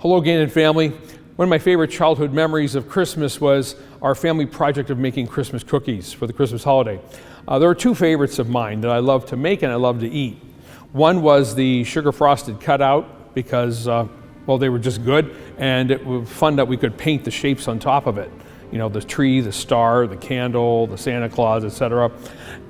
Hello, Gannon family. One of my favorite childhood memories of Christmas was our family project of making Christmas cookies for the Christmas holiday. There are two favorites of mine that I love to make and I love to eat. One was the sugar frosted cutout because, well, they were just good, and it was fun that we could paint the shapes on top of it. You know, the tree, the star, the candle, the Santa Claus, etc.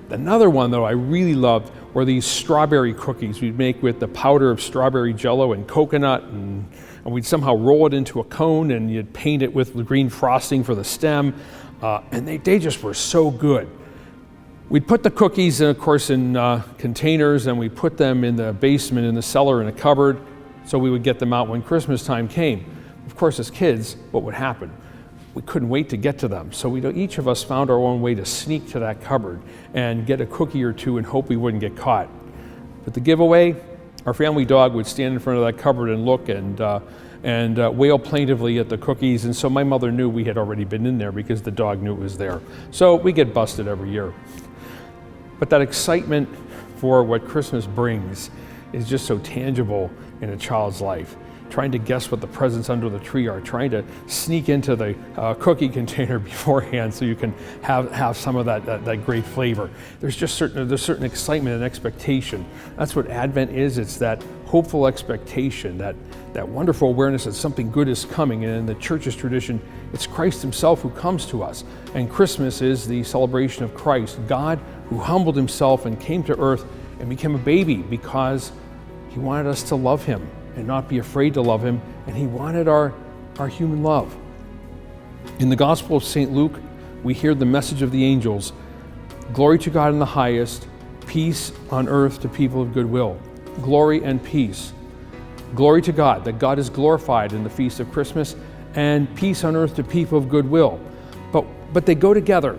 Another one, though, I really loved were these strawberry cookies we'd make with the powder of strawberry jello and coconut, and we'd somehow roll it into a cone, and you'd paint it with the green frosting for the stem, and they just were so good. We'd put the cookies, of course, in containers, and we put them in the basement, in the cellar, in a cupboard, so we would get them out when Christmas time came. Of course, as kids, what would happen? We couldn't wait to get to them, so each of us found our own way to sneak to that cupboard and get a cookie or two and hope we wouldn't get caught. But the giveaway, our family dog would stand in front of that cupboard and look and wail plaintively at the cookies, and so my mother knew we had already been in there because the dog knew it was there. So we get busted every year. But that excitement for what Christmas brings is just so tangible in a child's life. Trying to guess what the presents under the tree are, trying to sneak into the cookie container beforehand so you can have some of that great flavor. There's certain excitement and expectation. That's what Advent is. It's that hopeful expectation, that wonderful awareness that something good is coming. And in the church's tradition, it's Christ himself who comes to us. And Christmas is the celebration of Christ, God who humbled himself and came to earth and became a baby because he wanted us to love him and not be afraid to love him, and he wanted our human love. In the Gospel of St. Luke, we hear the message of the angels, glory to God in the highest, peace on earth to people of good will. Glory and peace. Glory to God, that God is glorified in the feast of Christmas, and peace on earth to people of good will. But they go together.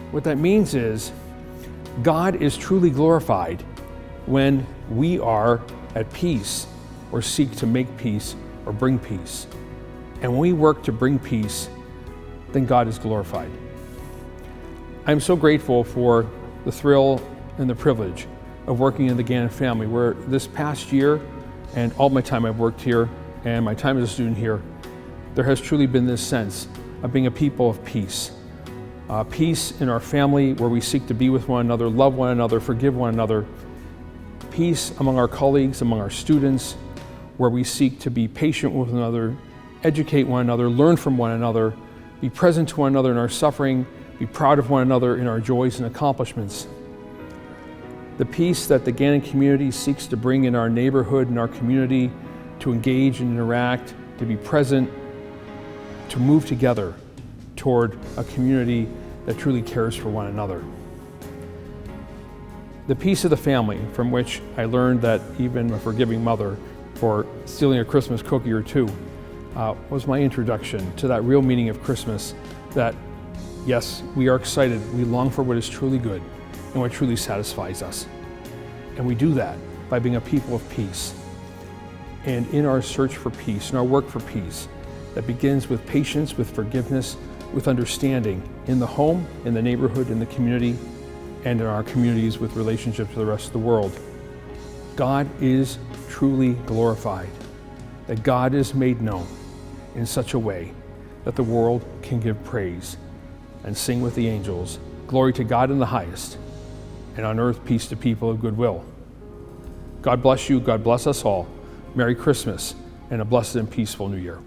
What that means is, God is truly glorified when we are at peace, or seek to make peace or bring peace. And when we work to bring peace, then God is glorified. I'm so grateful for the thrill and the privilege of working in the Gannon family, where this past year and all my time I've worked here and my time as a student here, there has truly been this sense of being a people of peace. Peace in our family, where we seek to be with one another, love one another, forgive one another. Peace among our colleagues, among our students, where we seek to be patient with one another, educate one another, learn from one another, be present to one another in our suffering, be proud of one another in our joys and accomplishments. The peace that the Gannon community seeks to bring in our neighborhood and our community, to engage and interact, to be present, to move together toward a community that truly cares for one another. The peace of the family, from which I learned that even a forgiving mother for stealing a Christmas cookie or two, was my introduction to that real meaning of Christmas, that yes, we are excited, we long for what is truly good and what truly satisfies us. And we do that by being a people of peace. And in our search for peace, in our work for peace, that begins with patience, with forgiveness, with understanding in the home, in the neighborhood, in the community, and in our communities with relationships to the rest of the world. God is truly glorified, that God is made known in such a way that the world can give praise and sing with the angels, glory to God in the highest, and on earth peace to people of good will. God bless you, God bless us all. Merry Christmas and a blessed and peaceful New Year.